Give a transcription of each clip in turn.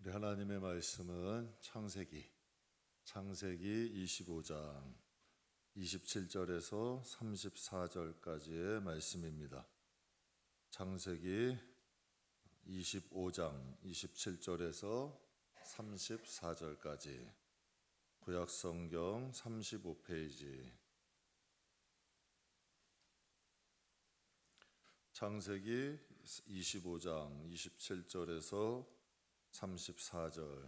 우리 하나님의 말씀은 창세기 25장 27절에서 34절까지의 말씀입니다. 창세기 25장 27절에서 34절까지 구약성경 35페이지 창세기 25장 27절에서 34절.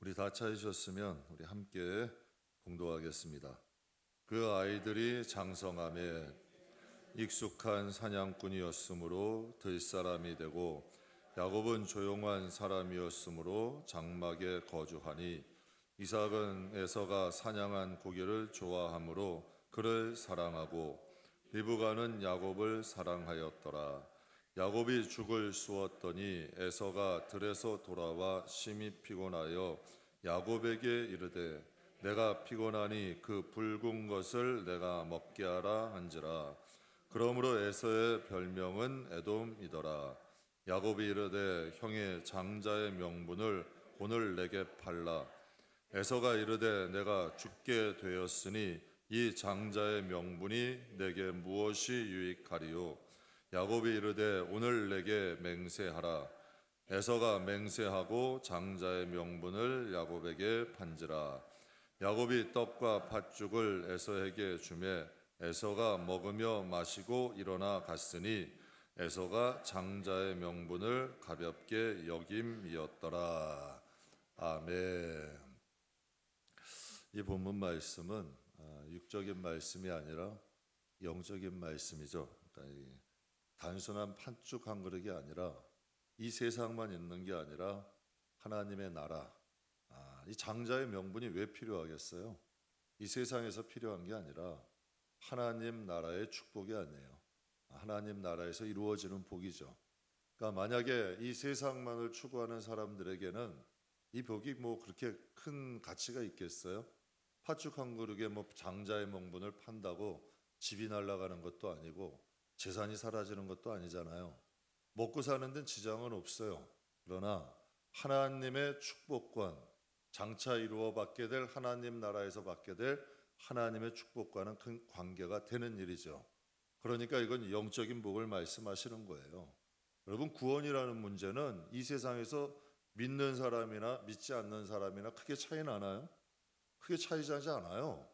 우리 다 찾으셨으면 우리 함께 봉독하겠습니다. 그 아이들이 장성함에 익숙한 사냥꾼이었으므로 들사람이 되고 야곱은 조용한 사람이었으므로 장막에 거주하니 이삭은 에서가 사냥한 고기를 좋아하므로 그를 사랑하고 리브가는 야곱을 사랑하였더라. 야곱이 죽을 쑤었더니 에서가 들에서 돌아와 심히 피곤하여 야곱에게 이르되 내가 피곤하니 그 붉은 것을 내가 먹게 하라 한지라. 그러므로 에서의 별명은 에돔이더라. 야곱이 이르되 형의 장자의 명분을 오늘 내게 팔라. 에서가 이르되 내가 죽게 되었으니 이 장자의 명분이 내게 무엇이 유익하리요? 야곱이 이르되 오늘 내게 맹세하라. 에서가 맹세하고 장자의 명분을 야곱에게 판지라. 야곱이 떡과 팥죽을 에서에게 주매 에서가 먹으며 마시고 일어나 갔으니 에서가 장자의 명분을 가볍게 여김이었더라. 아멘. 이 본문 말씀은 육적인 말씀이 아니라 영적인 말씀이죠. 그러니까 단순한 팥죽 한 그릇이 아니라 이 세상만 있는 게 아니라 하나님의 나라, 이 장자의 명분이 왜 필요하겠어요? 이 세상에서 필요한 게 아니라 하나님 나라의 축복이 아니에요. 하나님 나라에서 이루어지는 복이죠. 그러니까 만약에 이 세상만을 추구하는 사람들에게는 이 복이 뭐 그렇게 큰 가치가 있겠어요? 팥죽 한 그릇에 뭐 장자의 명분을 판다고 집이 날아가는 것도 아니고 재산이 사라지는 것도 아니잖아요. 먹고 사는 데는 지장은 없어요. 그러나 하나님의 축복권, 장차 이루어 받게 될 하나님 나라에서 받게 될 하나님의 축복과는 큰 관계가 되는 일이죠. 그러니까 이건 영적인 복을 말씀하시는 거예요. 여러분, 구원이라는 문제는 이 세상에서 믿는 사람이나 믿지 않는 사람이나 크게 차이 나나요? 크게 차이 나지 않아요.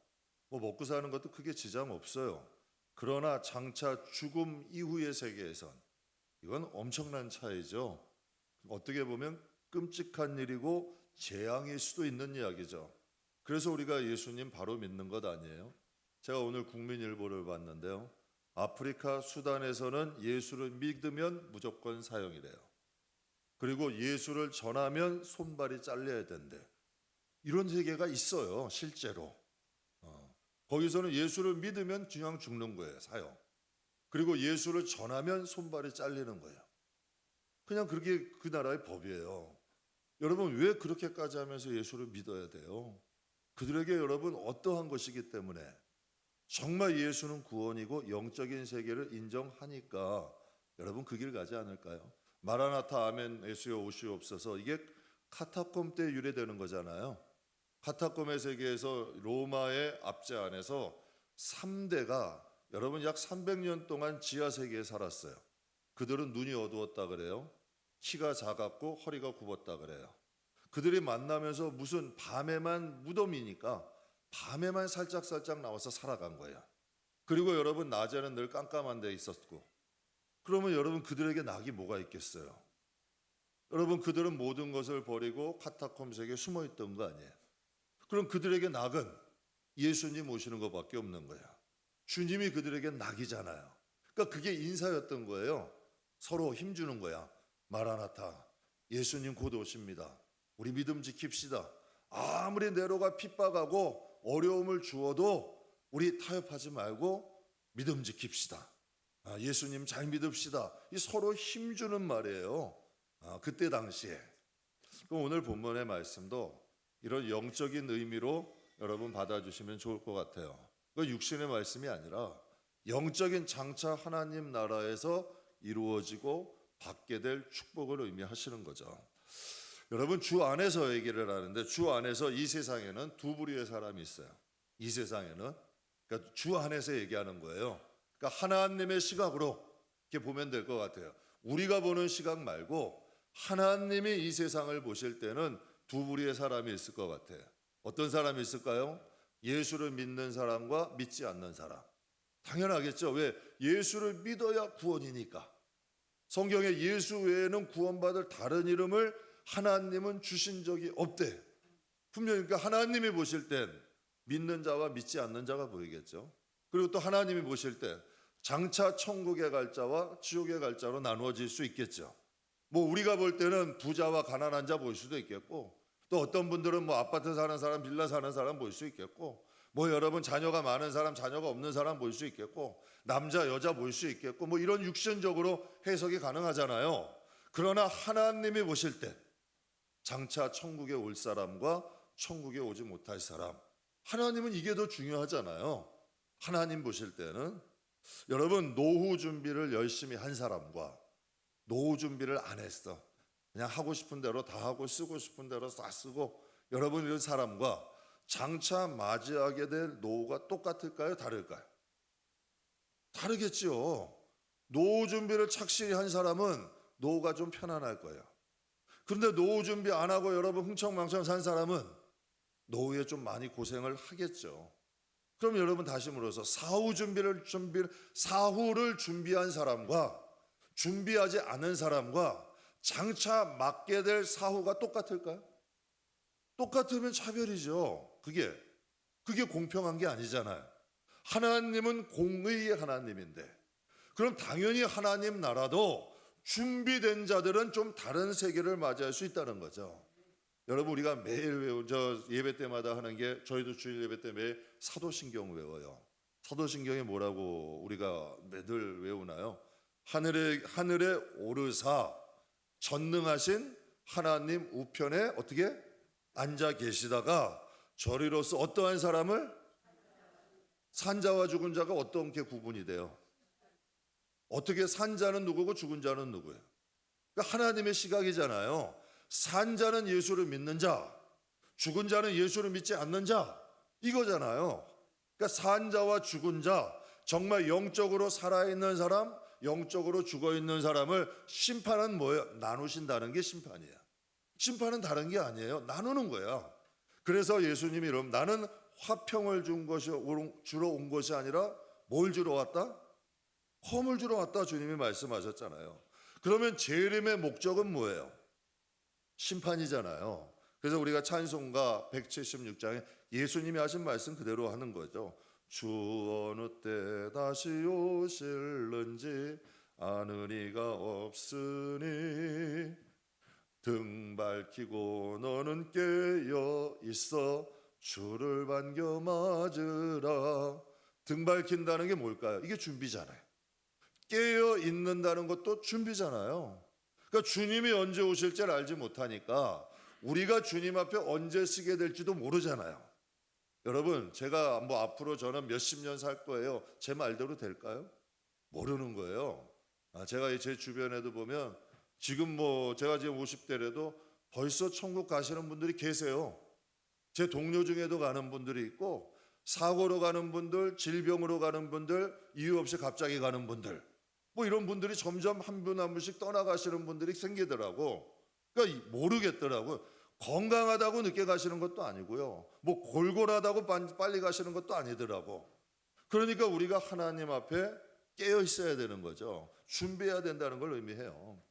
뭐 먹고 사는 것도 크게 지장 없어요. 그러나 장차 죽음 이후의 세계에선 이건 엄청난 차이죠. 어떻게 보면 끔찍한 일이고 재앙일 수도 있는 이야기죠. 그래서 우리가 예수님 바로 믿는 것 아니에요? 제가 오늘 국민일보를 봤는데요. 아프리카 수단에서는 예수를 믿으면 무조건 사형이래요. 그리고 예수를 전하면 손발이 잘려야 된대. 이런 세계가 있어요, 실제로. 거기서는 예수를 믿으면 그냥 죽는 거예요, 사형. 그리고 예수를 전하면 손발이 잘리는 거예요. 그냥 그렇게 그 나라의 법이에요. 여러분, 왜 그렇게까지 하면서 예수를 믿어야 돼요? 그들에게 여러분 어떠한 것이기 때문에 정말 예수는 구원이고 영적인 세계를 인정하니까 여러분 그 길 가지 않을까요? 마라나타 아멘 예수여 오시옵소서, 이게 카타콤 때 유래되는 거잖아요. 카타콤의 세계에서 로마의 압제 안에서 3대가 여러분 약 300년 동안 지하 세계에 살았어요. 그들은 눈이 어두웠다 그래요. 키가 작았고 허리가 굽었다 그래요. 그들이 만나면서 무슨 밤에만 무덤이니까 밤에만 살짝 나와서 살아간 거예요. 그리고 여러분 낮에는 늘 깜깜한 데 있었고, 그러면 여러분 그들에게 낙이 뭐가 있겠어요? 여러분 그들은 모든 것을 버리고 카타콤 세계에 숨어 있던 거 아니에요? 그럼 그들에게 낙은 예수님 오시는 것밖에 없는 거야. 주님이 그들에게 낙이잖아요. 그러니까 그게 인사였던 거예요. 서로 힘주는 거야. 마라나타, 예수님 곧 오십니다. 우리 믿음 지킵시다. 아무리 네로가 핍박하고 어려움을 주어도 우리 타협하지 말고 믿음 지킵시다. 예수님 잘 믿읍시다. 이 서로 힘주는 말이에요. 그때 당시에. 그럼 오늘 본문의 말씀도 이런 영적인 의미로 여러분 받아주시면 좋을 것 같아요. 그 육신의 말씀이 아니라 영적인 장차 하나님 나라에서 이루어지고 받게 될 축복을 의미하시는 거죠. 여러분, 주 안에서 얘기를 하는데 주 안에서 이 세상에는 두 부류의 사람이 있어요. 이 세상에는, 그러니까 주 안에서 얘기하는 거예요. 그러니까 하나님의 시각으로 이렇게 보면 될 것 같아요. 우리가 보는 시각 말고 하나님이 이 세상을 보실 때는 두 부류의 사람이 있을 것 같아요. 어떤 사람이 있을까요? 예수를 믿는 사람과 믿지 않는 사람. 당연하겠죠. 왜? 예수를 믿어야 구원이니까. 성경에 예수 외에는 구원받을 다른 이름을 하나님은 주신 적이 없대. 분명히 그러니까 하나님이 보실 땐 믿는 자와 믿지 않는 자가 보이겠죠. 그리고 또 하나님이 보실 때 장차 천국에 갈 자와 지옥에 갈 자로 나누어질 수 있겠죠. 뭐 우리가 볼 때는 부자와 가난한 자 볼 수도 있겠고, 또 어떤 분들은 뭐 아파트 사는 사람, 빌라 사는 사람 볼 수 있겠고, 뭐 여러분 자녀가 많은 사람, 자녀가 없는 사람 볼 수 있겠고, 남자 여자 볼 수 있겠고, 뭐 이런 육신적으로 해석이 가능하잖아요. 그러나 하나님이 보실 때 장차 천국에 올 사람과 천국에 오지 못할 사람, 하나님은 이게 더 중요하잖아요. 하나님 보실 때는 여러분, 노후 준비를 열심히 한 사람과 노후 준비를 안 했어, 그냥 하고 싶은 대로 다 하고 쓰고 싶은 대로 다 쓰고, 여러분 이런 사람과 장차 맞이하게 될 노후가 똑같을까요? 다를까요? 다르겠죠. 노후 준비를 착실히 한 사람은 노후가 좀 편안할 거예요. 그런데 노후 준비 안 하고 여러분 흥청망청 산 사람은 노후에 좀 많이 고생을 하겠죠. 그럼 여러분 다시 물어서 사후를 준비한 사람과 준비하지 않은 사람과 장차 맞게 될 사후가 똑같을까요? 똑같으면 차별이죠. 그게 공평한 게 아니잖아요. 하나님은 공의의 하나님인데, 그럼 당연히 하나님 나라도 준비된 자들은 좀 다른 세계를 맞이할 수 있다는 거죠. 여러분, 우리가 매일 예배 때마다 하는 게, 저희도 주일 예배 때 매일 사도신경 외워요. 사도신경이 뭐라고 우리가 매들 외우나요? 하늘에 오르사 전능하신 하나님 우편에 어떻게 앉아 계시다가 저리로서 어떠한 사람을, 산자와 죽은 자가 어떻게 구분이 돼요? 어떻게 산자는 누구고 죽은 자는 누구예요? 그러니까 하나님의 시각이잖아요. 산자는 예수를 믿는 자, 죽은 자는 예수를 믿지 않는 자, 이거잖아요. 그러니까 산자와 죽은 자, 정말 영적으로 살아있는 사람, 영적으로 죽어있는 사람을 심판은 뭐예요? 나누신다는 게 심판이에요. 심판은 다른 게 아니에요. 나누는 거야. 그래서 예수님이 이러면 나는 화평을 주러 온 것이 아니라 뭘 주러 왔다? 험을 주러 왔다, 주님이 말씀하셨잖아요. 그러면 재림의 목적은 뭐예요? 심판이잖아요. 그래서 우리가 찬송가 176장에 예수님이 하신 말씀 그대로 하는 거죠. 주 어느 때 다시 오실는지 아는 이가 없으니 등 밝히고 너는 깨어 있어 주를 반겨 맞으라. 등 밝힌다는 게 뭘까요? 이게 준비잖아요. 깨어 있는다는 것도 준비잖아요. 그러니까 주님이 언제 오실지를 알지 못하니까 우리가 주님 앞에 언제 서게 될지도 모르잖아요. 여러분, 제가 뭐 앞으로 저는 몇십 년 살 거예요, 제 말대로 될까요? 모르는 거예요. 제가 제 주변에도 보면 지금 제가 지금 50대라도 벌써 천국 가시는 분들이 계세요. 제 동료 중에도 가는 분들이 있고, 사고로 가는 분들, 질병으로 가는 분들, 이유 없이 갑자기 가는 분들, 뭐 이런 분들이 점점 한 분 한 분씩 떠나가시는 분들이 생기더라고. 그러니까 모르겠더라고요. 건강하다고 늦게 가시는 것도 아니고요, 뭐 골골하다고 빨리 가시는 것도 아니더라고. 그러니까 우리가 하나님 앞에 깨어 있어야 되는 거죠. 준비해야 된다는 걸 의미해요.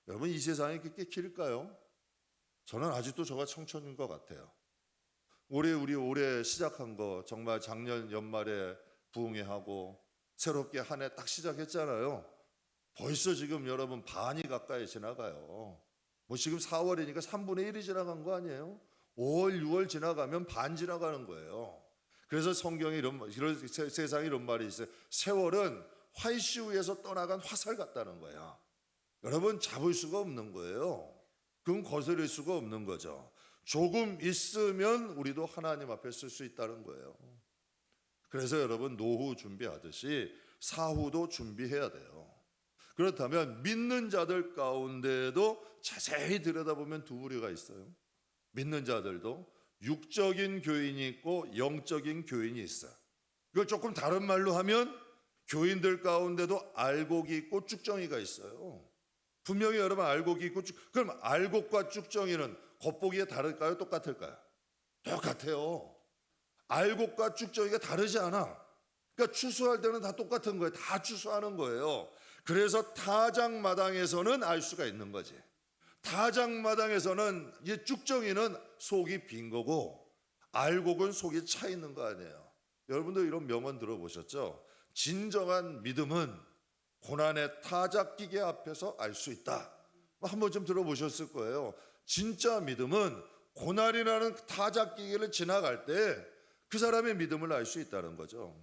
여러분, 이 세상이 그렇게 길까요? 저는 아직도 저가 청춘인 것 같아요. 올해 시작한 거 정말 작년 연말에 부흥회하고 새롭게 한 해 딱 시작했잖아요. 벌써 지금 여러분 반이 가까이 지나가요. 뭐 지금 4월이니까 3분의 1이 지나간 거 아니에요? 5월, 6월 지나가면 반 지나가는 거예요. 그래서 성경에 세상에 이런 말이 있어요. 세월은 활시위에서 떠나간 화살 같다는 거야. 여러분, 잡을 수가 없는 거예요. 그건 거스릴 수가 없는 거죠. 조금 있으면 우리도 하나님 앞에 쓸 수 있다는 거예요. 그래서 여러분, 노후 준비하듯이 사후도 준비해야 돼요. 그렇다면 믿는 자들 가운데도 자세히 들여다보면 두 부류가 있어요. 믿는 자들도 육적인 교인이 있고 영적인 교인이 있어요. 이걸 조금 다른 말로 하면 교인들 가운데도 알곡이 있고 쭉정이가 있어요. 분명히 여러분 알곡이 있고 그럼 알곡과 쭉정이는 겉보기에 다를까요? 똑같을까요? 똑같아요. 알곡과 쭉정이가 다르지 않아. 그러니까 추수할 때는 다 똑같은 거예요. 다 추수하는 거예요. 그래서 타작마당에서는 알 수가 있는 거지. 타작마당에서는 이 쭉정이는 속이 빈 거고 알곡은 속이 차 있는 거 아니에요. 여러분도 이런 명언 들어보셨죠? 진정한 믿음은 고난의 타작기계 앞에서 알 수 있다. 한 번쯤 들어보셨을 거예요. 진짜 믿음은 고난이라는 타작기계를 지나갈 때 그 사람의 믿음을 알 수 있다는 거죠.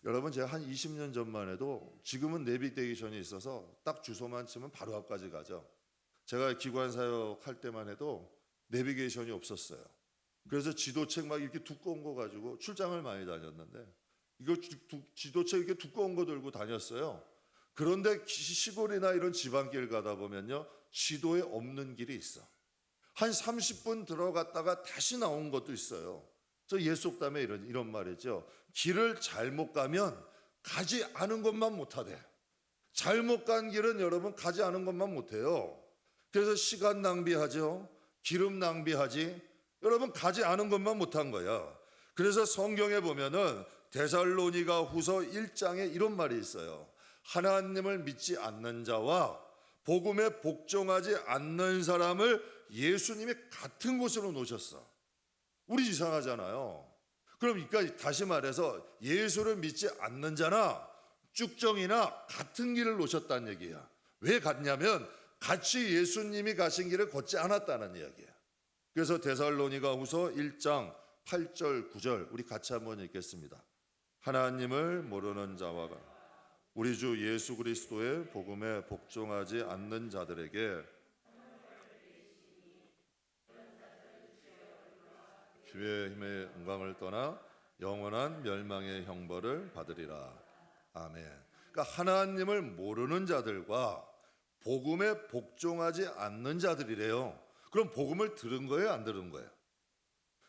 여러분 제가 한 20년 전만 해도 지금은 내비게이션이 있어서 딱 주소만 치면 바로 앞까지 가죠. 제가 기관 사역할 때만 해도 내비게이션이 없었어요. 그래서 지도책 막 이렇게 두꺼운 거 가지고 출장을 많이 다녔는데 이거 지도책 이렇게 두꺼운 거 들고 다녔어요. 그런데 시골이나 이런 지방길 가다 보면요 지도에 없는 길이 있어. 한 30분 들어갔다가 다시 나온 것도 있어요. 그래서 예속담에 이런 말이죠. 길을 잘못 가면 가지 않은 것만 못하대. 잘못 간 길은 여러분 가지 않은 것만 못해요. 그래서 시간 낭비하죠. 기름 낭비하지. 여러분 가지 않은 것만 못한 거야. 그래서 성경에 보면은 데살로니가 후서 1장에 이런 말이 있어요. 하나님을 믿지 않는 자와 복음에 복종하지 않는 사람을 예수님이 같은 곳으로 놓으셨어. 우리 이상하잖아요. 그럼 그러니까 다시 말해서 예수를 믿지 않는 자나 쭉정이나 같은 길을 놓으셨다는 얘기야. 왜 갔냐면 같이 예수님이 가신 길을 걷지 않았다는 이야기야. 그래서 데살로니가 후서 1장 8절 9절 우리 같이 한번 읽겠습니다. 하나님을 모르는 자와 우리 주 예수 그리스도의 복음에 복종하지 않는 자들에게 주의 힘의 영광을 떠나 영원한 멸망의 형벌을 받으리라. 아멘. 그러니까 하나님을 모르는 자들과 복음에 복종하지 않는 자들이래요. 그럼 복음을 들은 거예요, 안 들은 거예요?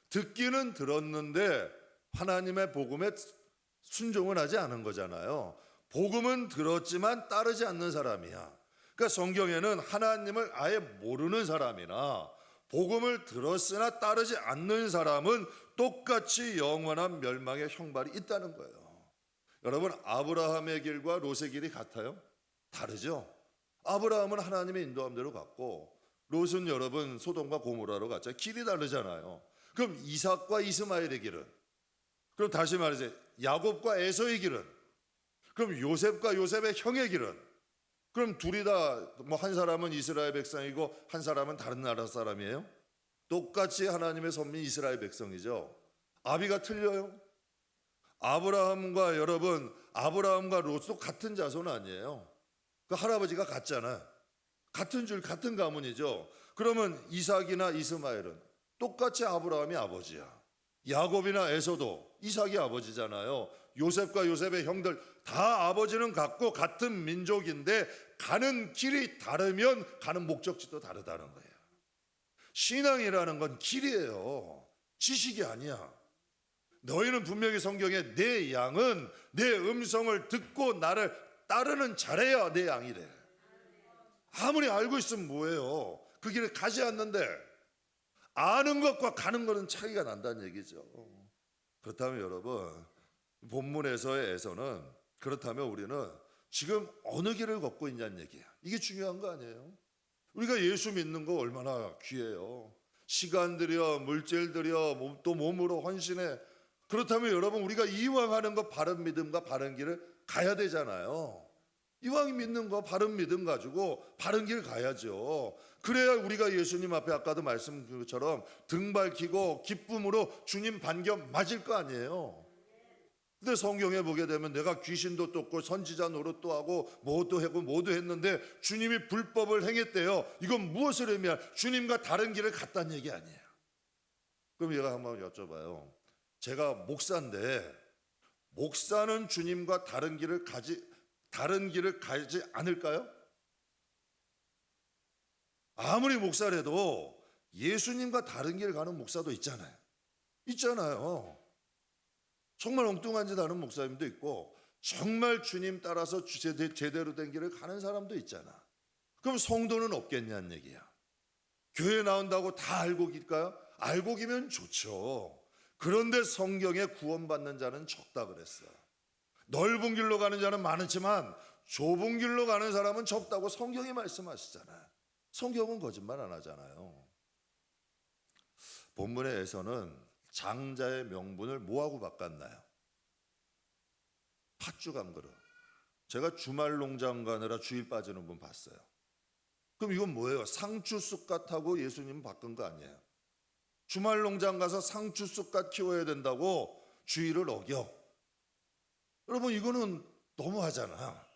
듣기는 들었는데 하나님의 복음에 순종을 하지 않은 거잖아요. 복음은 들었지만 따르지 않는 사람이야. 그러니까 성경에는 하나님을 아예 모르는 사람이나 복음을 들었으나 따르지 않는 사람은 똑같이 영원한 멸망의 형벌이 있다는 거예요. 여러분 아브라함의 길과 롯의 길이 같아요? 다르죠? 아브라함은 하나님의 인도함대로 갔고 롯은 여러분 소돔과 고모라로 갔죠. 길이 다르잖아요. 그럼 이삭과 이스마엘의 길은? 그럼 다시 말해서 야곱과 에서의 길은? 그럼 요셉과 요셉의 형의 길은? 그럼 둘이 다 뭐 한 사람은 이스라엘 백성이고 한 사람은 다른 나라 사람이에요? 똑같이 하나님의 선민 이스라엘 백성이죠. 아비가 틀려요? 아브라함과 롯도 같은 자손 아니에요? 그 할아버지가 같잖아. 같은 줄 같은 가문이죠. 그러면 이삭이나 이스마엘은 똑같이 아브라함이 아버지야. 야곱이나 에서도 이삭이 아버지잖아요. 요셉과 요셉의 형들 다 아버지는 같고 같은 민족인데 가는 길이 다르면 가는 목적지도 다르다는 거예요. 신앙이라는 건 길이에요. 지식이 아니야. 너희는 분명히 성경에 내 양은 내 음성을 듣고 나를 따르는 자래야 내 양이래. 아무리 알고 있으면 뭐예요? 그 길에 가지 않는데 아는 것과 가는 것은 차이가 난다는 얘기죠. 그렇다면 여러분 본문에서는 그렇다면 우리는 지금 어느 길을 걷고 있냐는 얘기야. 이게 중요한 거 아니에요? 우리가 예수 믿는 거 얼마나 귀해요. 시간 들여 물질 들여 또 몸으로 헌신해. 그렇다면 여러분 우리가 이왕 하는 거 바른 믿음과 바른 길을 가야 되잖아요. 이왕 믿는 거 바른 믿음 가지고 바른 길 가야죠. 그래야 우리가 예수님 앞에 아까도 말씀드린 것처럼 등 밝히고 기쁨으로 주님 반겨 맞을 거 아니에요. 근데 성경에 보게 되면 내가 귀신도 쫓고 선지자 노릇도 하고 뭐도 하고 뭐도 했는데 주님이 불법을 행했대요. 이건 무엇을 의미하냐? 주님과 다른 길을 갔다는 얘기 아니에요. 그럼 얘가 한번 여쭤봐요. 제가 목사인데 목사는 주님과 다른 길을 가지 않을까요? 아무리 목사라도 예수님과 다른 길을 가는 목사도 있잖아요. 정말 엉뚱한 짓 하는 목사님도 있고 정말 주님 따라서 제대로 된 길을 가는 사람도 있잖아. 그럼 성도는 없겠냐는 얘기야. 교회 나온다고 다 알고 길까요? 알고 기면 좋죠. 그런데 성경에 구원받는 자는 적다 그랬어. 넓은 길로 가는 자는 많지만 좁은 길로 가는 사람은 적다고 성경이 말씀하시잖아요. 성경은 거짓말 안 하잖아요. 본문에서는 장자의 명분을 뭐하고 바꿨나요? 팥죽 한 그릇. 제가 주말 농장 가느라 주일 빠지는 분 봤어요. 그럼 이건 뭐예요? 상추 쑥갓하고 예수님 바꾼 거 아니에요? 주말 농장 가서 상추 쑥갓 키워야 된다고 주일을 어겨. 여러분 이거는 너무하잖아.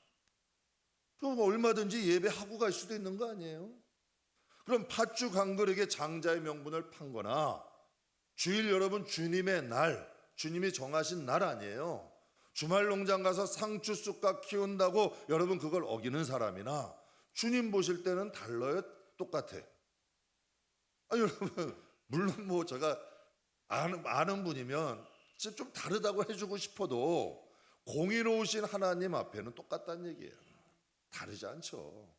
그럼 얼마든지 예배하고 갈 수도 있는 거 아니에요? 그럼 팥죽 한 그릇에 장자의 명분을 판 거나 주일 여러분 주님의 날, 주님이 정하신 날 아니에요. 주말 농장 가서 상추 쑥갓 키운다고 여러분 그걸 어기는 사람이나 주님 보실 때는 달라요? 똑같아? 여러분 물론 뭐 제가 아는 분이면 좀 다르다고 해주고 싶어도 공의로우신 하나님 앞에는 똑같다는 얘기예요. 다르지 않죠.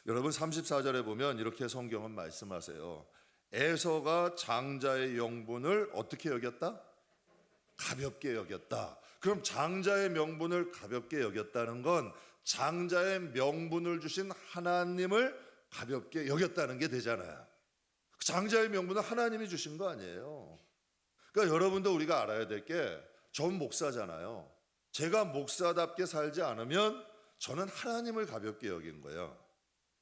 여러분 34절에 보면 이렇게 성경은 말씀하세요. 에서가 장자의 명분을 어떻게 여겼다? 가볍게 여겼다. 그럼 장자의 명분을 가볍게 여겼다는 건 장자의 명분을 주신 하나님을 가볍게 여겼다는 게 되잖아요. 장자의 명분은 하나님이 주신 거 아니에요. 그러니까 여러분도 우리가 알아야 될 게 전 목사잖아요. 제가 목사답게 살지 않으면 저는 하나님을 가볍게 여긴 거예요.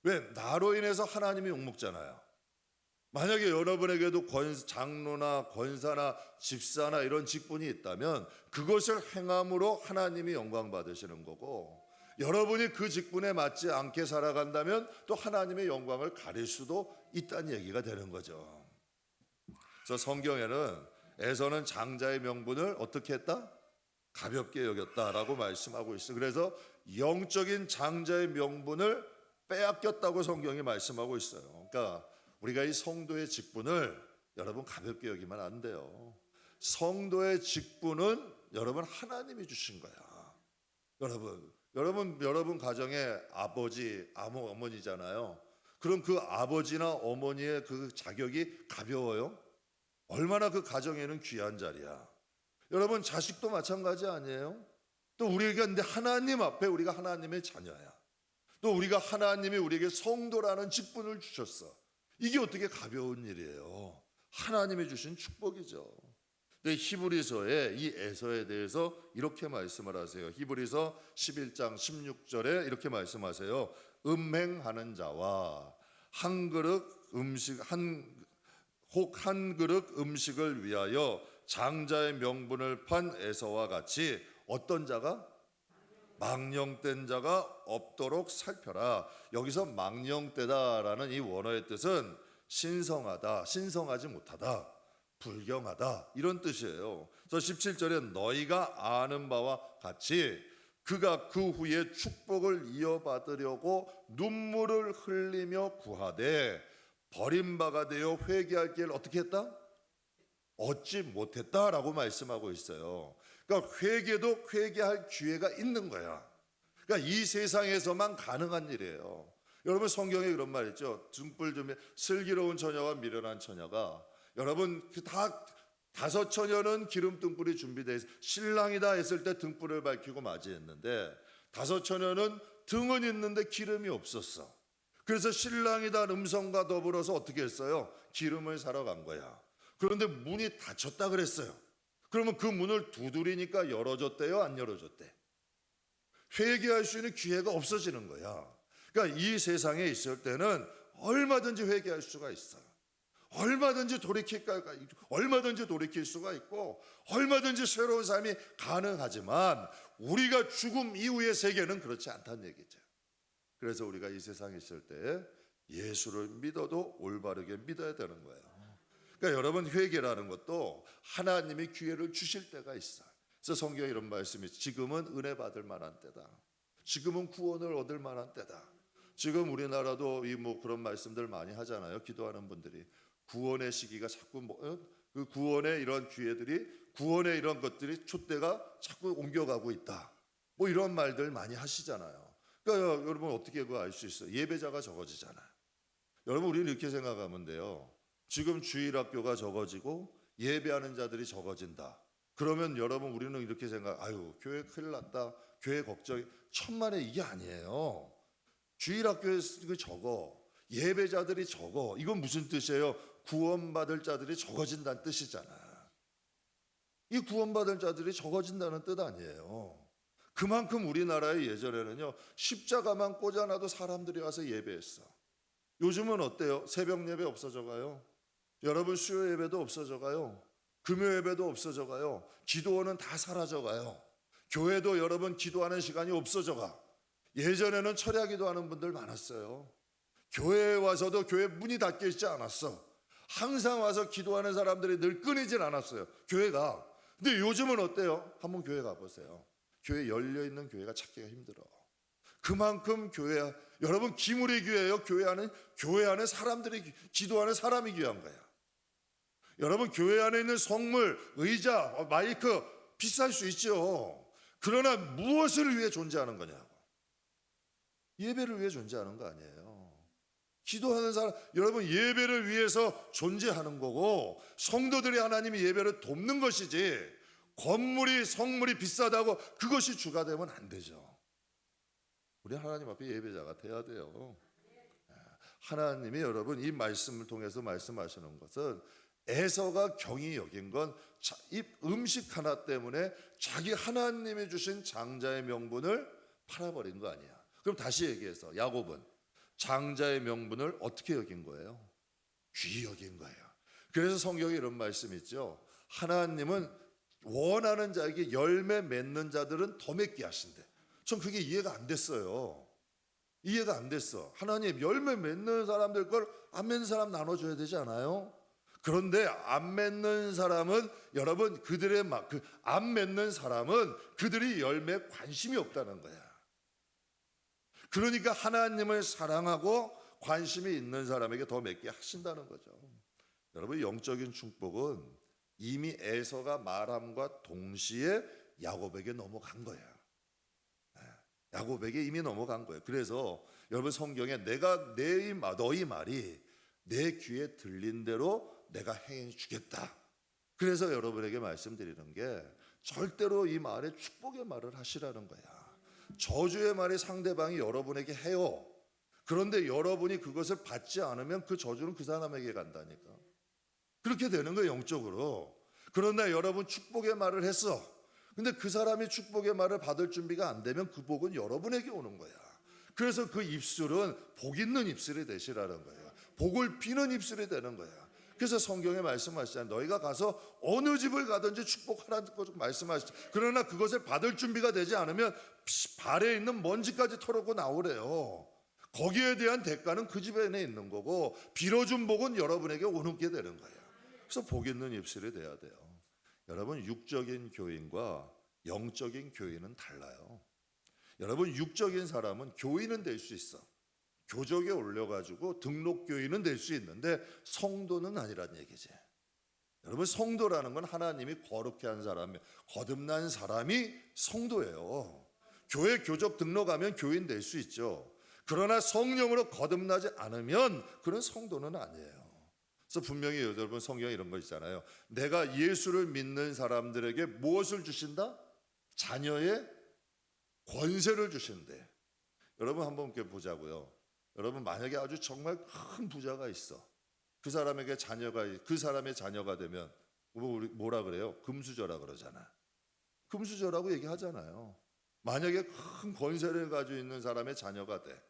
왜? 나로 인해서 하나님이 욕먹잖아요. 만약에 여러분에게도 장로나 권사나 집사나 이런 직분이 있다면 그것을 행함으로 하나님이 영광 받으시는 거고, 여러분이 그 직분에 맞지 않게 살아간다면 또 하나님의 영광을 가릴 수도 있다는 얘기가 되는 거죠. 그래서 성경에는 에서는 장자의 명분을 어떻게 했다? 가볍게 여겼다라고 말씀하고 있어요. 그래서 영적인 장자의 명분을 빼앗겼다고 성경이 말씀하고 있어요. 그러니까 우리가 이 성도의 직분을 여러분 가볍게 여기면 안 돼요. 성도의 직분은 여러분 하나님이 주신 거야. 여러분 가정에 아버지, 어머니잖아요. 그럼 그 아버지나 어머니의 그 자격이 가벼워요? 얼마나 그 가정에는 귀한 자리야. 여러분 자식도 마찬가지 아니에요? 또 우리가 근데 하나님 앞에 우리가 하나님의 자녀야. 또 우리가 하나님이 우리에게 성도라는 직분을 주셨어. 이게 어떻게 가벼운 일이에요? 하나님이 주신 축복이죠. 근데 히브리서에 이 에서에 대해서 이렇게 말씀을 하세요. 히브리서 11장 16절에 이렇게 말씀하세요. 음행하는 자와 한 그릇 음식을 위하여 장자의 명분을 판 에서와 같이 어떤 자가? 망령된 자가 없도록 살펴라. 여기서 망령되다라는 이 원어의 뜻은 신성하다, 신성하지 못하다, 불경하다 이런 뜻이에요. 그래서 17절에 너희가 아는 바와 같이 그가 그 후에 축복을 이어받으려고 눈물을 흘리며 구하되 버림바가 되어 회개할 길 어떻게 했다? 얻지 못했다라고 말씀하고 있어요. 그러니까 회개도 회개할 기회가 있는 거야. 그러니까 이 세상에서만 가능한 일이에요. 여러분 성경에 그런 말 있죠. 등불 좀 슬기로운 처녀와 미련한 처녀가, 여러분 다 다섯 처녀는 기름 등불이 준비되어 있어 신랑이다 했을 때 등불을 밝히고 맞이했는데 다섯 처녀는 등은 있는데 기름이 없었어. 그래서 신랑이다 음성과 더불어서 어떻게 했어요? 기름을 사러 간 거야. 그런데 문이 닫혔다 그랬어요. 그러면 그 문을 두드리니까 열어줬대요? 안 열어줬대? 회개할 수 있는 기회가 없어지는 거야. 그러니까 이 세상에 있을 때는 얼마든지 회개할 수가 있어요. 얼마든지 돌이킬 수가 있고 얼마든지 새로운 삶이 가능하지만 우리가 죽음 이후의 세계는 그렇지 않다는 얘기죠. 그래서 우리가 이 세상에 있을 때 예수를 믿어도 올바르게 믿어야 되는 거예요. 그러니까 여러분, 회개라는 것도 하나님이 기회를 주실 때가 있어요. 그래서 성경에 이런 말씀이, 지금은 은혜 받을 만한 때다. 지금은 구원을 얻을 만한 때다. 지금 우리나라도 그런 말씀들 많이 하잖아요. 기도하는 분들이 구원의 시기가 자꾸 그 구원의 이런 기회들이, 구원의 이런 것들이 촛대가 자꾸 옮겨가고 있다. 이런 말들 많이 하시잖아요. 그러니까 여러분, 어떻게 그거 알 수 있어요? 예배자가 적어지잖아요. 여러분, 우리는 이렇게 생각하면 돼요. 지금 주일학교가 적어지고 예배하는 자들이 적어진다. 그러면 여러분, 우리는 이렇게 생각, 아유, 교회 큰일 났다, 교회 걱정이, 천만에 이게 아니에요. 주일학교에 적어, 예배자들이 적어, 이건 무슨 뜻이에요? 구원받을 자들이 적어진다는 뜻이잖아. 이 구원받을 자들이 적어진다는 뜻 아니에요. 그만큼 우리나라의 예전에는요, 십자가만 꽂아놔도 사람들이 와서 예배했어. 요즘은 어때요? 새벽 예배 없어져가요. 여러분, 수요 예배도 없어져가요. 금요 예배도 없어져가요. 기도원은 다 사라져가요. 교회도 여러분, 기도하는 시간이 없어져가. 예전에는 철야 기도하는 분들 많았어요. 교회에 와서도 교회 문이 닫혀 있지 않았어. 항상 와서 기도하는 사람들이 늘 끊이진 않았어요, 교회가. 근데 요즘은 어때요? 한번 교회 가보세요. 교회 열려있는 교회가 찾기가 힘들어. 그만큼 교회, 여러분, 기물이 귀해요? 교회 안에 사람들이, 기도하는 사람이 귀한 거야. 여러분, 교회 안에 있는 성물, 의자, 마이크 비쌀 수 있죠. 그러나 무엇을 위해 존재하는 거냐고. 예배를 위해 존재하는 거 아니에요. 기도하는 사람, 여러분, 예배를 위해서 존재하는 거고, 성도들이 하나님의 예배를 돕는 것이지, 건물이, 성물이 비싸다고 그것이 주가 되면 안 되죠. 우리 하나님 앞에 예배자가 돼야 돼요. 하나님이 여러분, 이 말씀을 통해서 말씀하시는 것은, 에서가 경히 여긴 건 이 음식 하나 때문에 자기 하나님이 주신 장자의 명분을 팔아버린 거 아니야. 그럼 다시 얘기해서 야곱은 장자의 명분을 어떻게 여긴 거예요? 귀히 여긴 거예요. 그래서 성경에 이런 말씀이 있죠. 하나님은 원하는 자에게 열매 맺는 자들은 더 맺게 하신대. 전 그게 이해가 안 됐어요. 이해가 안 됐어. 하나님, 열매 맺는 사람들 걸 안 맺는 사람 나눠줘야 되지 않아요? 그런데 안 맺는 사람은, 여러분, 안 맺는 사람은 그들이 열매에 관심이 없다는 거야. 그러니까 하나님을 사랑하고 관심이 있는 사람에게 더 맺게 하신다는 거죠. 여러분, 영적인 축복은 이미 에서가 말함과 동시에 야곱에게 넘어간 거야. 야곱에게 이미 넘어간 거예요. 그래서 여러분, 성경에 너희 말이 내 귀에 들린 대로 내가 행해 주겠다. 그래서 여러분에게 말씀드리는 게, 절대로 이 말에 축복의 말을 하시라는 거야. 저주의 말이 상대방이 여러분에게 해요. 그런데 여러분이 그것을 받지 않으면 그 저주는 그 사람에게 간다니까. 그렇게 되는 거예요, 영적으로. 그런데 여러분, 축복의 말을 했어. 근데 그 사람이 축복의 말을 받을 준비가 안 되면 그 복은 여러분에게 오는 거야. 그래서 그 입술은 복 있는 입술이 되시라는 거예요. 복을 비는 입술이 되는 거야. 그래서 성경에 말씀하시잖아요. 너희가 가서 어느 집을 가든지 축복하라는 것을 말씀하시죠. 그러나 그것을 받을 준비가 되지 않으면 발에 있는 먼지까지 털어고 나오래요. 거기에 대한 대가는 그 집 안에 있는 거고, 빌어준 복은 여러분에게 오는 게 되는 거예요. 그래서 복 있는 입술이 돼야 돼요. 여러분, 육적인 교인과 영적인 교인은 달라요. 여러분, 육적인 사람은 교인은 될 수 있어. 교적에 올려가지고 등록교인은 될 수 있는데 성도는 아니란 얘기지. 여러분, 성도라는 건 하나님이 거룩해 한 사람, 거듭난 사람이 성도예요. 교회 교적 등록하면 교인 될 수 있죠. 그러나 성령으로 거듭나지 않으면 그런 성도는 아니에요. 그래서 분명히 여러분, 성경에 이런 거 있잖아요. 내가 예수를 믿는 사람들에게 무엇을 주신다? 자녀의 권세를 주신대. 여러분, 한번 이렇게 보자고요. 여러분, 만약에 아주 정말 큰 부자가 있어. 그 사람의 자녀가 되면 우리 뭐라 그래요? 금수저라 그러잖아. 금수저라고 얘기하잖아요. 만약에 큰 권세를 가지고 있는 사람의 자녀가 돼.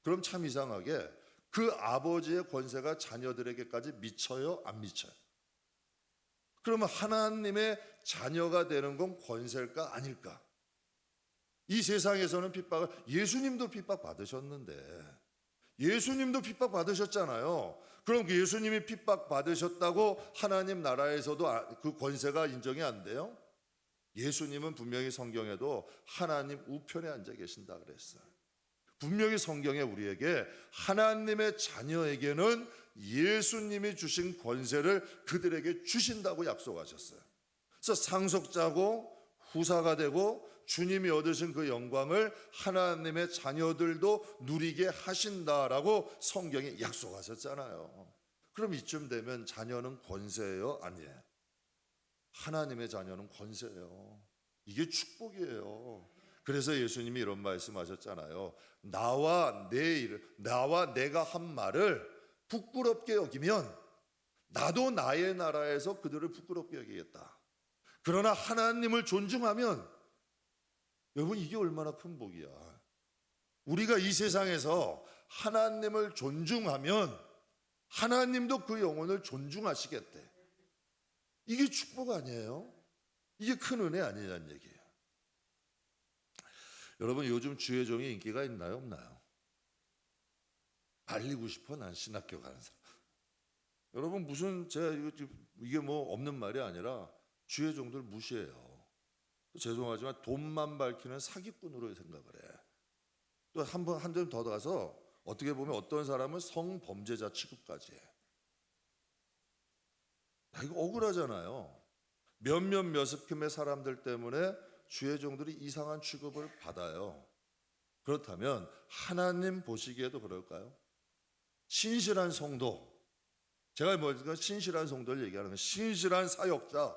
그럼 참 이상하게 그 아버지의 권세가 자녀들에게까지 미쳐요? 안 미쳐요? 그러면 하나님의 자녀가 되는 건 권세일까 아닐까? 이 세상에서는 핍박을, 예수님도 핍박 받으셨는데 예수님도 핍박 받으셨잖아요. 그럼 그 예수님이 핍박 받으셨다고 하나님 나라에서도 그 권세가 인정이 안 돼요? 예수님은 분명히 성경에도 하나님 우편에 앉아 계신다 그랬어요. 분명히 성경에 우리에게 하나님의 자녀에게는 예수님이 주신 권세를 그들에게 주신다고 약속하셨어요. 그래서 상속자고 후사가 되고 주님이 얻으신 그 영광을 하나님의 자녀들도 누리게 하신다라고 성경에 약속하셨잖아요. 그럼 이쯤 되면 자녀는 권세예요? 아니에요. 하나님의 자녀는 권세예요. 이게 축복이에요. 그래서 예수님이 이런 말씀하셨잖아요. 나와 내가 한 말을 부끄럽게 여기면 나도 나의 나라에서 그들을 부끄럽게 여기겠다. 그러나 하나님을 존중하면, 여러분 이게 얼마나 큰 복이야. 우리가 이 세상에서 하나님을 존중하면 하나님도 그 영혼을 존중하시겠대. 이게 축복 아니에요? 이게 큰 은혜 아니냐는 얘기예요. 여러분 요즘 주의 종이 인기가 있나요 없나요? 알리고 싶어 난 신학교 가는 사람. 여러분 무슨 제가 이게 뭐 없는 말이 아니라 주의 종들 무시해요. 죄송하지만 돈만 밝히는 사기꾼으로 생각을 해. 또 한 점 더 가서 어떻게 보면 어떤 사람은 성범죄자 취급까지 해. 이거 억울하잖아요. 몇몇 큼의 사람들 때문에 주의 종들이 이상한 취급을 받아요. 그렇다면 하나님 보시기에도 그럴까요? 신실한 성도, 제가 신실한 성도를 얘기하는 건 신실한 사역자,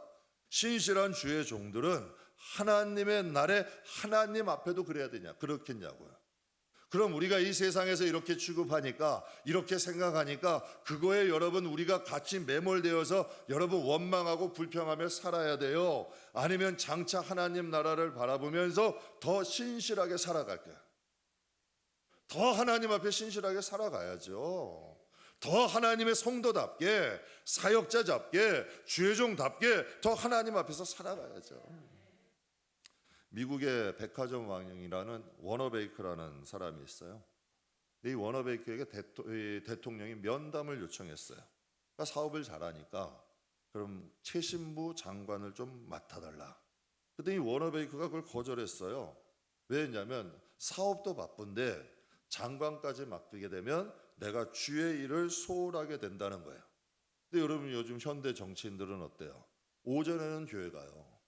신실한 주의 종들은 하나님의 날에 하나님 앞에도 그래야 되냐? 그렇겠냐고요. 그럼 우리가 이 세상에서 이렇게 취급하니까, 이렇게 생각하니까 그거에 여러분 우리가 같이 매몰되어서 여러분 원망하고 불평하며 살아야 돼요? 아니면 장차 하나님 나라를 바라보면서 더 신실하게 살아갈까요? 더 하나님 앞에 신실하게 살아가야죠. 더 하나님의 성도답게, 사역자답게, 주의종답게 더 하나님 앞에서 살아가야죠. 미국의 백화점 왕이라는 워너베이커라는 사람이 있어요. 이 워너베이커에게 대통령이 면담을 요청했어요. 그러니까 사업을 잘하니까 그럼 최신부 장관을 좀 맡아달라. 그랬더니 이 워너베이커가 그걸 거절했어요. 왜냐하면 사업도 바쁜데 장관까지 맡기게 되면 내가 주의 일을 소홀하게 된다는 거예요. 근데 여러분 요즘 현대 정치인들은 어때요? 오전에는 교회 가요.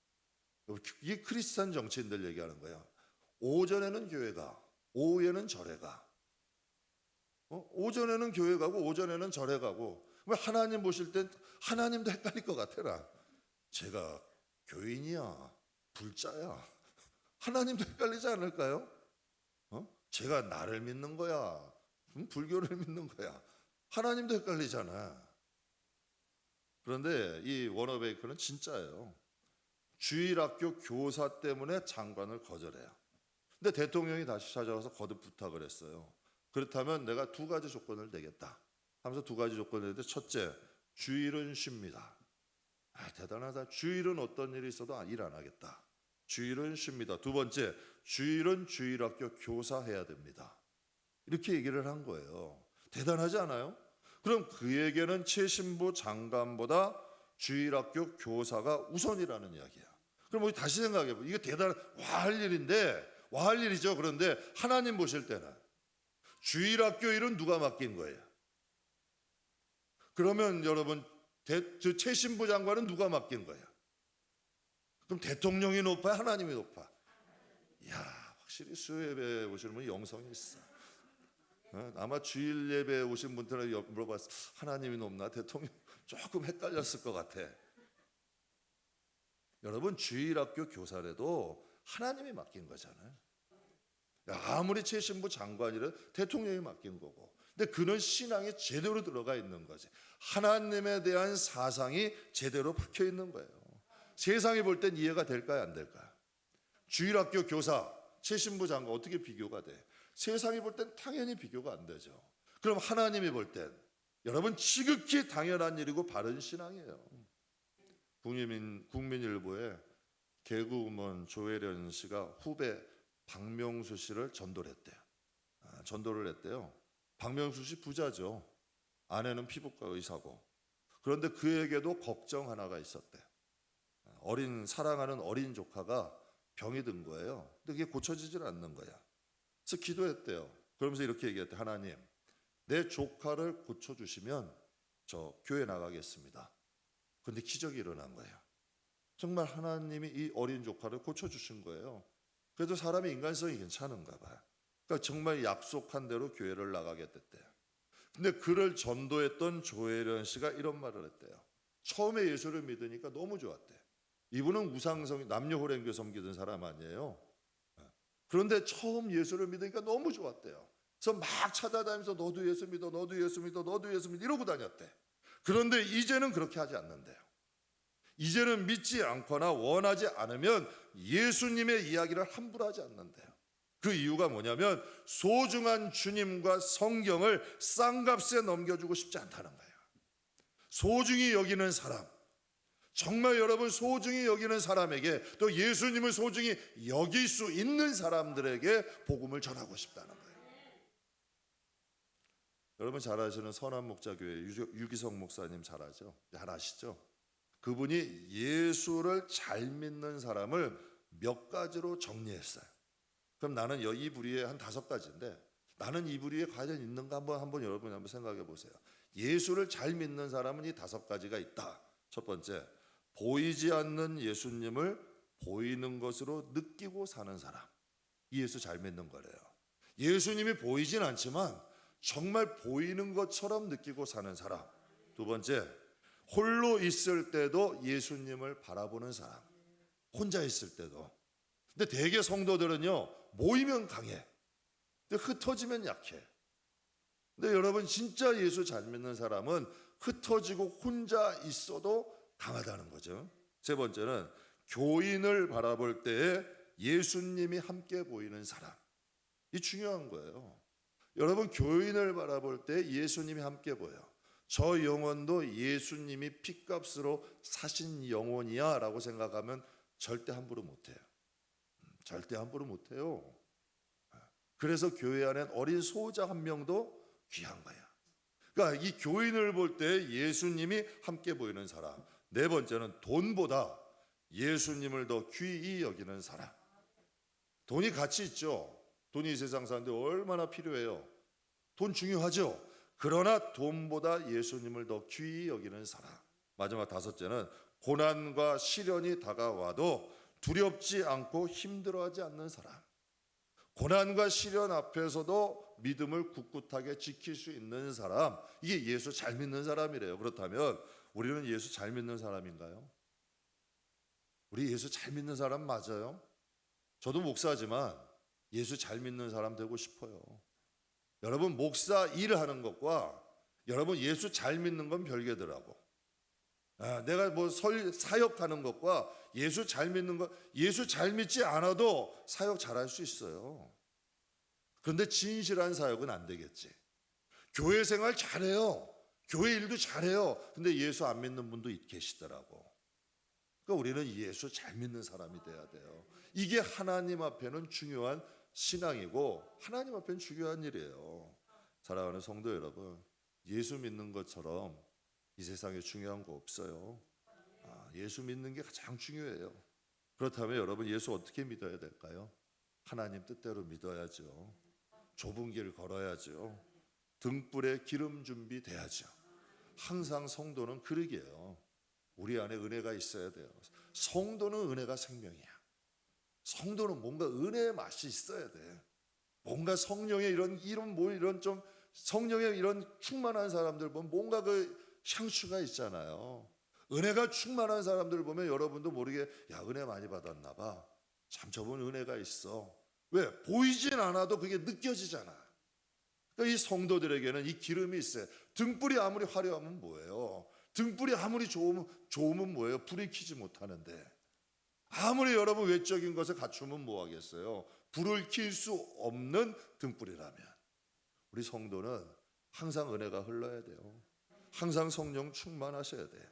이게 크리스찬 정치인들 얘기하는 거예요. 오전에는 교회 가, 오후에는 절에 가. 오전에는 교회 가고 오전에는 절에 가고. 왜 하나님 보실 땐 하나님도 헷갈릴 것 같아. 나 제가 교인이야, 불자야. 하나님도 헷갈리지 않을까요? 제가 나를 믿는 거야, 불교를 믿는 거야. 하나님도 헷갈리잖아. 그런데 이 워너베이커는 진짜예요. 주일학교 교사 때문에 장관을 거절해요. 근데 대통령이 다시 찾아와서 거듭 부탁을 했어요. 그렇다면 내가 두 가지 조건을 내겠다 하면서 두 가지 조건을 냈는데, 첫째, 주일은 쉽니다. 대단하다. 주일은 어떤 일이 있어도 일 안 하겠다. 주일은 쉽니다. 두 번째, 주일은 주일학교 교사해야 됩니다. 이렇게 얘기를 한 거예요. 대단하지 않아요? 그럼 그에게는 최신부 장관보다 주일학교 교사가 우선이라는 이야기야. 그럼 우리 다시 생각해보면 이게 대단한 와할 일인데, 와할 일이죠. 그런데 하나님 보실 때는 주일학교 일은 누가 맡긴 거예요? 그러면 여러분 최신부 장관은 누가 맡긴 거예요? 그럼 대통령이 높아요? 하나님이 높아? 이야, 확실히 수요예배 오시는 분이 영성이 있어. 아마 주일 예배 오신 분들은 물어봤어. 하나님이 높나? 대통령 조금 헷갈렸을 것 같아. 여러분 주일학교 교사라도 하나님이 맡긴 거잖아요. 아무리 최신부 장관이라 대통령이 맡긴 거고. 근데 그는 신앙에 제대로 들어가 있는 거지. 하나님에 대한 사상이 제대로 박혀 있는 거예요. 세상이 볼 땐 이해가 될까요, 안 될까요? 주일학교 교사, 최신부 장관 어떻게 비교가 돼? 세상이 볼 땐 당연히 비교가 안 되죠. 그럼 하나님이 볼 땐 여러분 지극히 당연한 일이고 바른 신앙이에요. 국민일보에 개그우먼 조혜련 씨가 후배 박명수 씨를 전도를 했대요. 전도를 했대요. 박명수 씨 부자죠. 아내는 피부과 의사고. 그런데 그에게도 걱정 하나가 있었대. 사랑하는 어린 조카가 병이 든 거예요. 근데 그게 고쳐지질 않는 거야. 그래서 기도했대요. 그러면서 이렇게 얘기했대. 하나님, 내 조카를 고쳐주시면 저 교회 나가겠습니다. 근데 기적이 일어난 거예요. 정말 하나님이 이 어린 조카를 고쳐주신 거예요. 그래도 사람의 인간성이 괜찮은가 봐요. 그러니까 정말 약속한 대로 교회를 나가게 됐대요. 근데 그를 전도했던 조혜련 씨가 이런 말을 했대요. 처음에 예수를 믿으니까 너무 좋았대. 이분은 우상성 남녀 호랭교 섬기던 사람 아니에요. 그런데 처음 예수를 믿으니까 너무 좋았대요. 그래서 막 찾아다니면서 너도 예수 믿어, 너도 예수 믿어, 너도 예수 믿어 이러고 다녔대. 그런데 이제는 그렇게 하지 않는데요. 이제는 믿지 않거나 원하지 않으면 예수님의 이야기를 함부로 하지 않는데요. 그 이유가 뭐냐면 소중한 주님과 성경을 싼값에 넘겨주고 싶지 않다는 거예요. 소중히 여기는 사람, 정말 여러분 소중히 여기는 사람에게, 또 예수님을 소중히 여길 수 있는 사람들에게 복음을 전하고 싶다는 거예요. 여러분 잘 아시는 선한목자교회 유기성 목사님 잘 아시죠? 그분이 예수를 잘 믿는 사람을 몇 가지로 정리했어요. 그럼 나는 이 부류에 한 5가지인데 나는 이 부류에 과연 있는가 한번 여러분이 한번 생각해 보세요. 예수를 잘 믿는 사람은 이 5가지가 있다. 첫 번째, 보이지 않는 예수님을 보이는 것으로 느끼고 사는 사람. 이 예수 잘 믿는 거래요. 예수님이 보이진 않지만 정말 보이는 것처럼 느끼고 사는 사람. 두 번째, 홀로 있을 때도 예수님을 바라보는 사람. 혼자 있을 때도. 근데 대개 성도들은요, 모이면 강해. 근데 흩어지면 약해. 근데 여러분 진짜 예수 잘 믿는 사람은 흩어지고 혼자 있어도 강하다는 거죠. 세 번째는 교인을 바라볼 때에 예수님이 함께 보이는 사람. 이 중요한 거예요. 여러분 교인을 바라볼 때 예수님이 함께 보여요. 저 영혼도 예수님이 핏값으로 사신 영혼이야 라고 생각하면 절대 함부로 못해요. 절대 함부로 못해요. 그래서 교회 안엔 어린 소자 한 명도 귀한 거야. 그러니까 이 교인을 볼 때 예수님이 함께 보이는 사람. 네 번째는 돈보다 예수님을 더 귀히 여기는 사람. 돈이 가치 있죠. 돈이 이 세상 사는데 얼마나 필요해요. 돈 중요하죠. 그러나 돈보다 예수님을 더 귀히 여기는 사람. 마지막 5째는 고난과 시련이 다가와도 두렵지 않고 힘들어하지 않는 사람. 고난과 시련 앞에서도 믿음을 굳굳하게 지킬 수 있는 사람. 이게 예수 잘 믿는 사람이래요. 그렇다면 우리는 예수 잘 믿는 사람인가요? 우리 예수 잘 믿는 사람 맞아요? 저도 목사지만 예수 잘 믿는 사람 되고 싶어요. 여러분 목사 일을 하는 것과 여러분 예수 잘 믿는 건 별개더라고. 내가 사역하는 것과 예수 잘 믿는 것, 예수 잘 믿지 않아도 사역 잘할 수 있어요. 그런데 진실한 사역은 안 되겠지. 교회 생활 잘해요. 교회 일도 잘해요. 근데 예수 안 믿는 분도 계시더라고. 그러니까 우리는 예수 잘 믿는 사람이 돼야 돼요. 이게 하나님 앞에는 중요한 신앙이고 하나님 앞에는 중요한 일이에요. 사랑하는 성도 여러분, 예수 믿는 것처럼 이 세상에 중요한 거 없어요. 예수 믿는 게 가장 중요해요. 그렇다면 여러분 예수 어떻게 믿어야 될까요? 하나님 뜻대로 믿어야죠. 좁은 길 걸어야죠. 등불에 기름 준비돼야죠. 항상 성도는 그러게요. 우리 안에 은혜가 있어야 돼요. 성도는 은혜가 생명이야. 성도는 뭔가 은혜의 맛이 있어야 돼. 뭔가 성령의 이런 좀 성령의 이런 충만한 사람들 보면 뭔가 그 향수가 있잖아요. 은혜가 충만한 사람들 보면 여러분도 모르게 야 은혜 많이 받았나 봐. 참 저분 은혜가 있어. 왜? 보이진 않아도 그게 느껴지잖아. 그러니까 이 성도들에게는 이 기름이 있어요. 등불이 아무리 화려하면 뭐예요? 등불이 아무리 좋으면 뭐예요? 불이 켜지 못하는데 아무리 여러분 외적인 것을 갖추면 뭐 하겠어요? 불을 켤 수 없는 등불이라면 우리 성도는 항상 은혜가 흘러야 돼요. 항상 성령 충만하셔야 돼.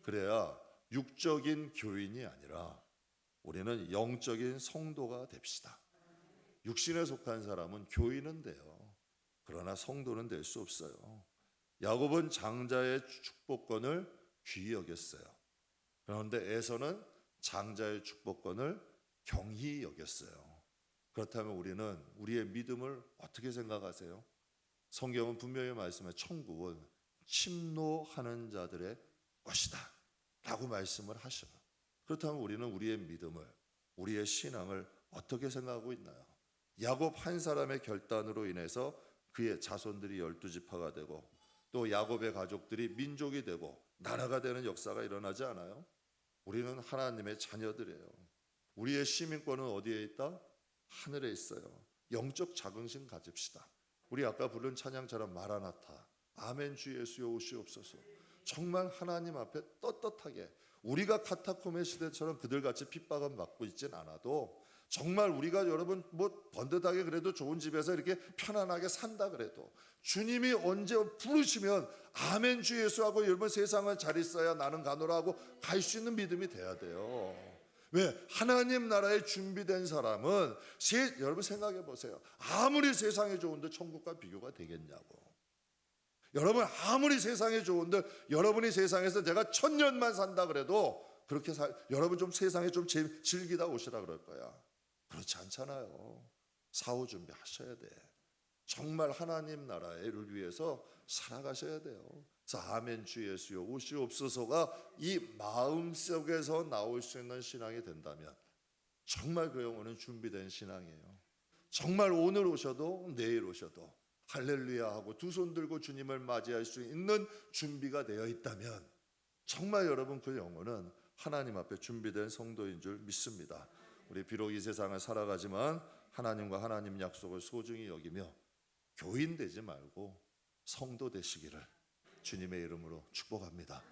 그래야 육적인 교인이 아니라 우리는 영적인 성도가 됩시다. 육신에 속한 사람은 교인은 돼요. 그러나 성도는 될 수 없어요. 야곱은 장자의 축복권을 귀히 여겼어요. 그런데 에서는 장자의 축복권을 경히 여겼어요. 그렇다면 우리는 우리의 믿음을 어떻게 생각하세요? 성경은 분명히 말씀해 천국은 침노하는 자들의 것이다 라고 말씀을 하셔요. 그렇다면 우리는 우리의 믿음을, 우리의 신앙을 어떻게 생각하고 있나요? 야곱 한 사람의 결단으로 인해서 그의 자손들이 12지파가 되고 또 야곱의 가족들이 민족이 되고 나라가 되는 역사가 일어나지 않아요? 우리는 하나님의 자녀들이에요. 우리의 시민권은 어디에 있다? 하늘에 있어요. 영적 자긍심 가집시다. 우리 아까 부른 찬양처럼 마라나타, 아멘 주 예수여 오시옵소서. 정말 하나님 앞에 떳떳하게 우리가 카타콤의 시대처럼 그들같이 핍박은 받고 있진 않아도 정말 우리가 여러분 뭐 번듯하게 그래도 좋은 집에서 이렇게 편안하게 산다 그래도 주님이 언제 부르시면 아멘 주 예수하고 여러분 세상을 잘 있어야 나는 가노라 하고 갈 수 있는 믿음이 돼야 돼요. 왜? 하나님 나라에 준비된 사람은 여러분 생각해 보세요. 아무리 세상에 좋은데 천국과 비교가 되겠냐고. 여러분 아무리 세상에 좋은데 여러분이 세상에서 내가 1000년만 산다 그래도 그렇게 여러분 좀 세상에 좀 즐기다 오시라 그럴 거야. 그렇지 않잖아요. 사후 준비하셔야 돼. 정말 하나님 나라를 위해서 살아가셔야 돼요. 그래서 아멘 주 예수여 오시옵소서가 이 마음속에서 나올 수 있는 신앙이 된다면 정말 그 영혼은 준비된 신앙이에요. 정말 오늘 오셔도 내일 오셔도 할렐루야 하고 두 손 들고 주님을 맞이할 수 있는 준비가 되어 있다면 정말 여러분 그 영혼은 하나님 앞에 준비된 성도인 줄 믿습니다. 우리 비록 이 세상을 살아가지만 하나님과 하나님 약속을 소중히 여기며 교인 되지 말고 성도 되시기를 주님의 이름으로 축복합니다.